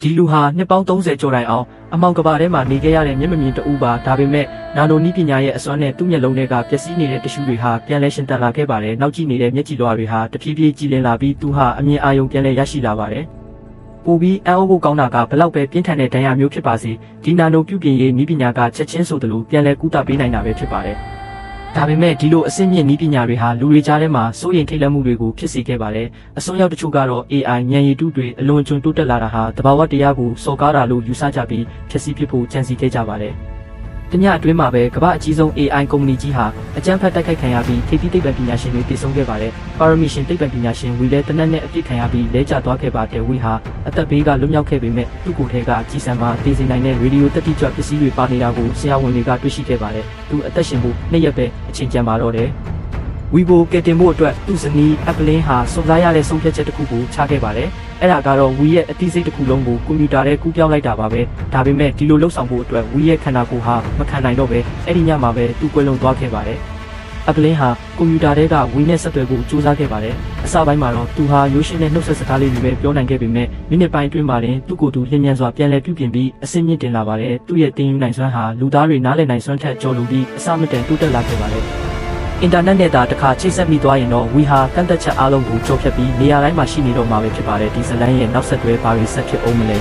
ဒီလူဟာနှစ်ပေါင်း30ကျော်တိုင်အောင်အမောင်ကဘာထဲမှာနေခဲ့ရတဲ့မျက်မမြင်တူပါဒါပေမဲ့နာနိုနီးပညာရဲ့အစွမ်းနဲ့သူ့မျက်လုံးတွေကပျက်စီးနေတဲ့တ िश ူတွေဟာပြန်လဲရှင်သန်လာခဲ့ပါတယ်နောက်ကြည့်နေတဲ့မျက်ကြည်လွှာတွေဟာတဖြည်းဖြည်းကြည်လင်လာပြီးသူဟာအမြင်အာရုံပြန်လဲရရှိလာပါတယ်ပိုပြီးအံ့ဩဖို့ကောင်းတာကဘလောက်ပဲပြင်းထန်တဲ့ဒဏ်ရာမျိုးဖြစ်ပါစေဒီနာနိုပြုပြင်ရေးနီးပညာကချက်ချင်းဆိုသလိုပြန်လဲကူးတာပေးနိုင်တာပဲဖြစ်ပါတယ်ဒါပေမဲ့ဒီလိုအဆင့်မြင့်နည်းပညာတွေဟာလူတွေကြားထဲမှာစိုးရိမ်ထိတ်လန့်မှုတွေကိုဖြစ်စေခဲ့ပါတယ်။အစွန်းရောက်တချို့ကတော့ AI ဉာဏ်ရည်တုတွေအလွန်ကျွံတိုးတက်လာတာဟာတဘာဝတရားကိုစော်ကားတာလို့ယူဆကြပြီးဖြစ်စီဖြစ်ဖို့ကြံစည်ခဲ့ကြပါတယ်။တညအတွင်းမှာပဲကမ္ဘာအကြီးဆုံး AI ကုမ္ပဏီကြီးဟာအကြမ်းဖက်တိုက်ခိုက်ခံရပြီးထိပ်သီးသိပ္ပံပညာရှင်တွေတည်ဆုံခဲ့ပါတယ်။ပါရမီရှင်သိပ္ပံပညာရှင်ဝီလဲတနက်နဲ့အပြစ်ခံရပြီးလဲကျသွားခဲ့ပါတယ်ဝီဟာအသက်ဘေးကလွတ်မြောက်ခဲ့ပေမဲ့သူ့ကိုယ်ထဲကအကြီးစံမှာတည်စေနိုင်တဲ့ရေဒီယိုတက်တိကျပစ္စည်းတွေပါနေတာကိုဆရာဝန်တွေကတွေ့ရှိခဲ့ပါတယ်။သူအသက်ရှင်ဖို့နှစ်ရက်ပဲအချိန်ကျန်ပါတော့တယ်။ဝီဘိုကယ်တင်ဖို့အတွက်သူ့ဇနီးအပလင်းဟာစုံစမ်းရတဲ့ဆုံးဖြတ်ချက်တစ်ခုကိုချခဲ့ပါတယ်။အဲ့ဒါကတော့ဝီရဲ့အသိစိတ်တစ်ခုလုံးကိုကွန်ပျူတာထဲကူးပြောင်းလိုက်တာပါပဲ။ဒါပေမဲ့ဒီလိုလှုပ်ဆောင်ဖို့အတွက်ဝီရဲ့ခန္ဓာကိုယ်ဟာမခံနိုင်တော့ပဲအဲ့ဒီညမှာပဲသူ့ကွယ်လွန်သွားခဲ့ပါတယ်။အပလင်းဟာကွန်ပျူတာထဲကဝီနဲ့ဆက်သွယ်ဖို့ကြိုးစားခဲ့ပါတယ်။အစပိုင်းမှာတော့သူဟာရိုးရှင်းတဲ့နှုတ်ဆက်စကားလေးတွေပဲပြောနိုင်ခဲ့ပေမဲ့မိနစ်ပိုင်းအတွင်းမှာတင်သူ့ကိုယ်သူလျင်မြန်စွာပြန်လည်ပြုပြင်ပြီးအဆင့်မြင့်တင်လာပါတယ်။သူ့ရဲ့တင်ယူနိုင်စွမ်းဟာလူသားတွေနားလည်နိုင်စွမ်းထက်ကျော်လွန်ပြီးအစမတန်တိုးတက်လာခဲ့ပါတယ်။အင်တာနက်နဲ့တစ်ခါချိတ်ဆက်မိသွားရင်တော့ဝီဟာကန့်သက်ချက်အားလုံးကိုကျော်ဖြတ်ပြီးနေရာတိုင်းမှာရှိနေတော့မှာပဲဖြစ်ပါတယ်ဒီဇလန်ရဲ့နောက်ဆက်တွဲဘာတွေဆက်ဖြစ်အောင်မလဲ